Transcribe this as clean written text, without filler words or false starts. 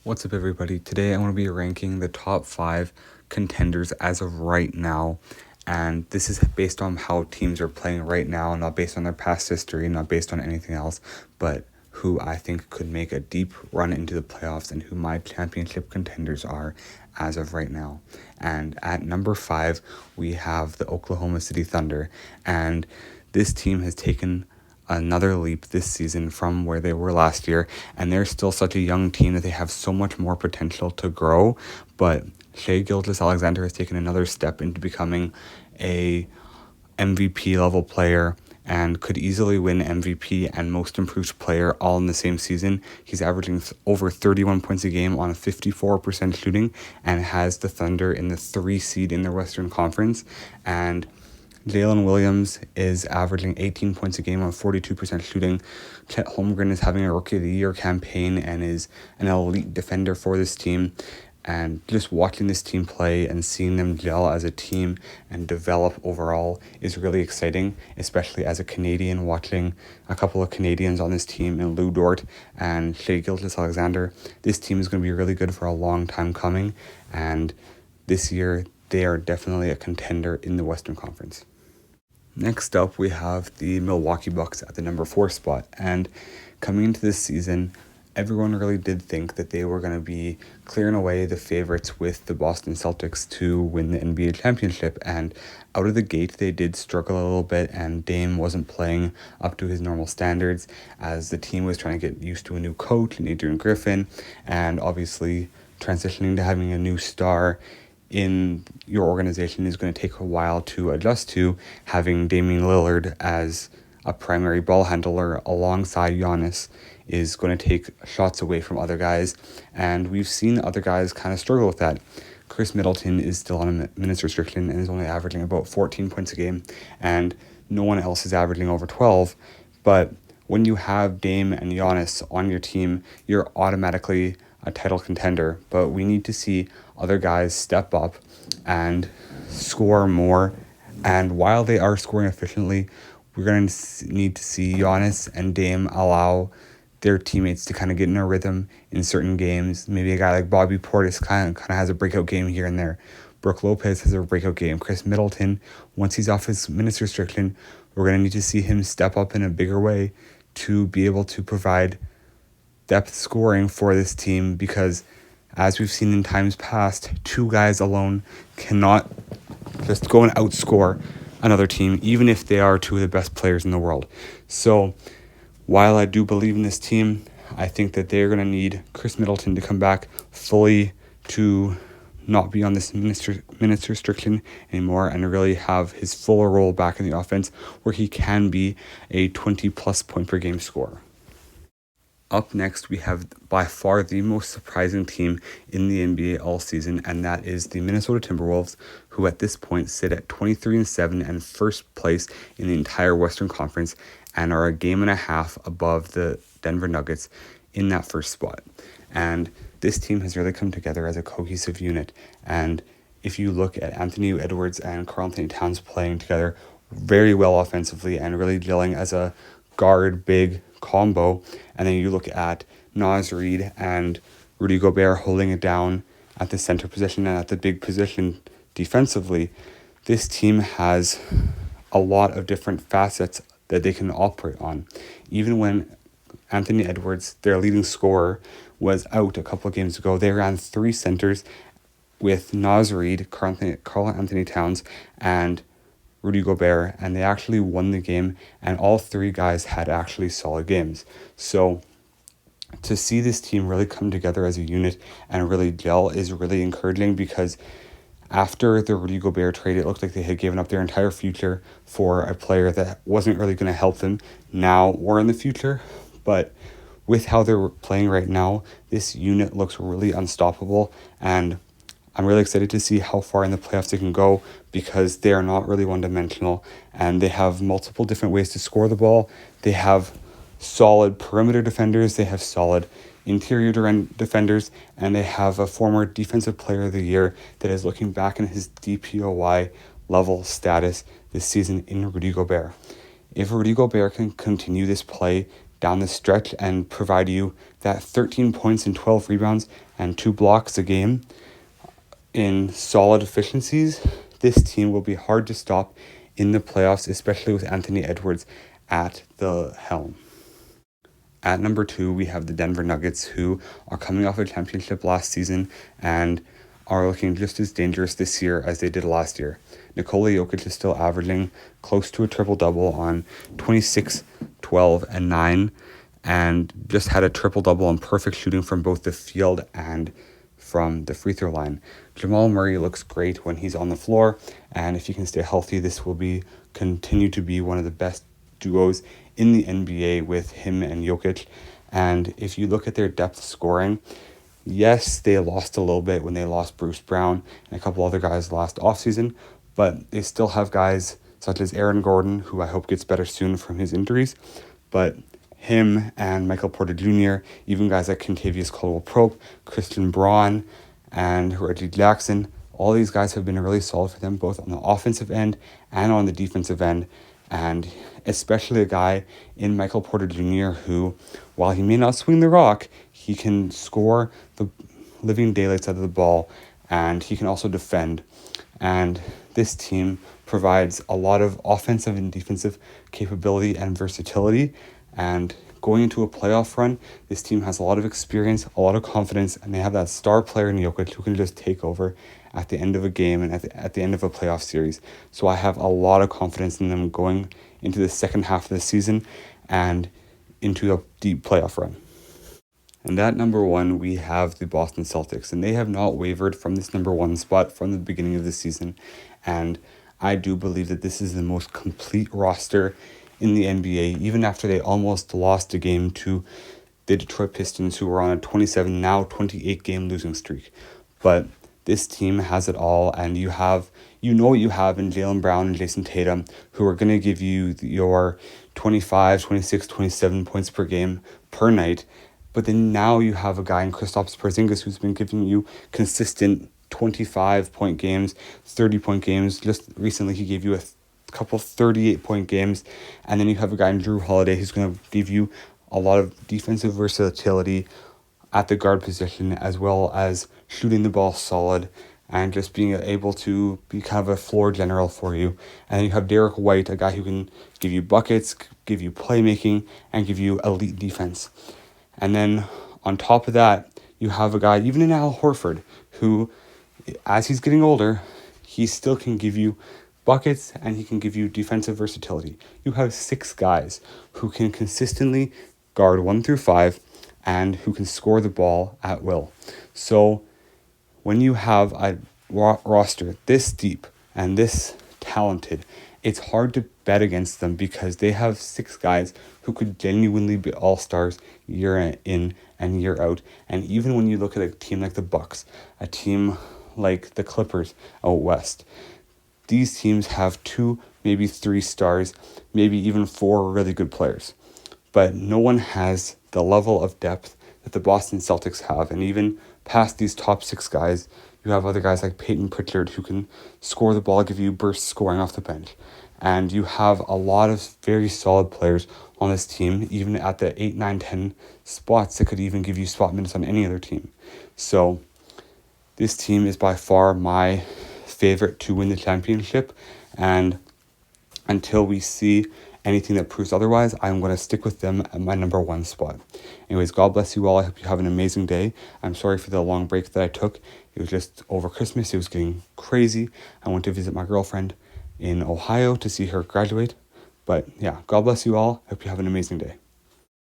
What's up, everybody? Today I'm going to be ranking the top 5 contenders as of right now. And this is based on how teams are playing right now, not based on their past history, not based on anything else, but who I think could make a deep run into the playoffs and who my championship contenders are as of right now. And at number 5, we have the Oklahoma City Thunder. And this team has taken another leap this season from where they were last year, and they're still such a young team that they have so much more potential to grow. But Shai Gilgeous-Alexander has taken another step into becoming a MVP level player and could easily win MVP and most improved player all in the same season. He's averaging over 31 points a game on a 54% shooting and has the Thunder in the 3 seed in the Western Conference. And Jalen Williams is averaging 18 points a game on 42% shooting. Chet Holmgren is having a Rookie of the Year campaign and is an elite defender for this team. And just watching this team play and seeing them gel as a team and develop overall is really exciting, especially as a Canadian watching a couple of Canadians on this team in Lou Dort and Shai Gilgeous-Alexander. This team is going to be really good for a long time coming, and this year they are definitely a contender in the Western Conference. Next up, we have the Milwaukee Bucks at the number 4 spot. And coming into this season, everyone really did think that they were going to be clearing away the favorites with the Boston Celtics to win the NBA championship. And out of the gate, they did struggle a little bit, and Dame wasn't playing up to his normal standards as the team was trying to get used to a new coach, Adrian Griffin, and obviously transitioning to having a new star in your organization is going to take a while to adjust to. Having Damian Lillard as a primary ball handler alongside Giannis is going to take shots away from other guys, and we've seen other guys kind of struggle with that. Chris Middleton is still on a minutes restriction and is only averaging about 14 points a game, and no one else is averaging over 12, but when you have Dame and Giannis on your team, you're automatically a title contender. But we need to see other guys step up and score more. And while they are scoring efficiently, we're going to need to see Giannis and Dame allow their teammates to kind of get in a rhythm in certain games. Maybe a guy like Bobby Portis kind of has a breakout game here and there. Brook Lopez has a breakout game. Chris Middleton, once he's off his minutes restriction, we're going to need to see him step up in a bigger way to be able to provide depth scoring for this team, because as we've seen in times past, 2 guys alone cannot just go and outscore another team, even if they are 2 of the best players in the world. So while I do believe in this team, I think that they're going to need Chris Middleton to come back fully to not be on this minutes restriction anymore and really have his full role back in the offense where he can be a 20-plus point per game scorer. Up next, we have by far the most surprising team in the NBA all season, and that is the Minnesota Timberwolves, who at this point sit at 23-7 and first place in the entire Western Conference and are a game and a half above the Denver Nuggets in that first spot. And this team has really come together as a cohesive unit. And if you look at Anthony Edwards and Karl-Anthony Towns playing together very well offensively and really gelling as a guard big combo, and then you look at Naz Reid and Rudy Gobert holding it down at the center position and at the big position defensively, this team has a lot of different facets that they can operate on. Even when Anthony Edwards, their leading scorer, was out a couple of games ago, they ran 3 centers with Naz Reid, Karl-Anthony Towns, and Rudy Gobert, and they actually won the game, and all 3 guys had actually solid games. So to see this team really come together as a unit and really gel is really encouraging, because after the Rudy Gobert trade, it looked like they had given up their entire future for a player that wasn't really going to help them now or in the future. But with how they're playing right now, this unit looks really unstoppable, and I'm really excited to see how far in the playoffs they can go, because they are not really one-dimensional, and they have multiple different ways to score the ball. They have solid perimeter defenders, they have solid interior defenders, and they have a former Defensive Player of the Year that is looking back in his DPOY level status this season in Rudy Gobert. If Rudy Gobert can continue this play down the stretch and provide you that 13 points and 12 rebounds and 2 blocks a game in solid efficiencies, this team will be hard to stop in the playoffs, especially with Anthony Edwards at the helm. At number 2, we have the Denver Nuggets, who are coming off a championship last season and are looking just as dangerous this year as they did last year. Nikola Jokic is still averaging close to a triple-double on 26, 12, and 9, and just had a triple-double on perfect shooting from both the field and from the free throw line. Jamal Murray looks great when he's on the floor, and if he can stay healthy, this will continue to be one of the best duos in the NBA with him and Jokic. And if you look at their depth scoring, yes, they lost a little bit when they lost Bruce Brown and a couple other guys last offseason, but they still have guys such as Aaron Gordon, who I hope gets better soon from his injuries, but him and Michael Porter Jr., even guys like Kentavious Caldwell-Pope, Christian Braun, and Reggie Jackson, all these guys have been really solid for them, both on the offensive end and on the defensive end. And especially a guy in Michael Porter Jr. who, while he may not swing the rock, he can score the living daylights out of the ball, and he can also defend. And this team provides a lot of offensive and defensive capability and versatility. And going into a playoff run, this team has a lot of experience, a lot of confidence, and they have that star player in Jokic who can just take over at the end of a game and at the end of a playoff series. So I have a lot of confidence in them going into the second half of the season and into a deep playoff run. And at number 1, we have the Boston Celtics, and they have not wavered from this number 1 spot from the beginning of the season. And I do believe that this is the most complete roster in the NBA, even after they almost lost a game to the Detroit Pistons, who were on a 27, now 28 game losing streak. But this team has it all, and you know what you have in Jaylen Brown and Jason Tatum, who are going to give you your 25, 26, 27 points per game per night. But then now you have a guy in Kristaps Porzingis who's been giving you consistent 25-point games, 30-point games. Just recently he gave you a couple 38-point games. And then you have a guy in Drew Holiday who's going to give you a lot of defensive versatility at the guard position, as well as shooting the ball solid and just being able to be kind of a floor general for you. And then you have Derek White, a guy who can give you buckets, give you playmaking, and give you elite defense. And then on top of that, you have a guy, even in Al Horford, who, as he's getting older, he still can give you buckets and he can give you defensive versatility. You have 6 guys who can consistently guard 1 through 5 and who can score the ball at will. So when you have a roster this deep and this talented, it's hard to bet against them because they have 6 guys who could genuinely be all-stars year in and year out. And even when you look at a team like the Bucks, a team like the Clippers out west, these teams have 2, maybe 3 stars, maybe even 4 really good players. But no one has the level of depth that the Boston Celtics have. And even past these top 6 guys, you have other guys like Peyton Pritchard who can score the ball, give you burst scoring off the bench. And you have a lot of very solid players on this team, even at the 8, 9, 10 spots that could even give you spot minutes on any other team. So this team is by far my favorite to win the championship. And until we see anything that proves otherwise, I'm going to stick with them at my number 1 spot. Anyways, God bless you all. I hope you have an amazing day. I'm sorry for the long break that I took. It was just over Christmas. It was getting crazy. I went to visit my girlfriend in Ohio to see her graduate. But yeah, God bless you all. I hope you have an amazing day.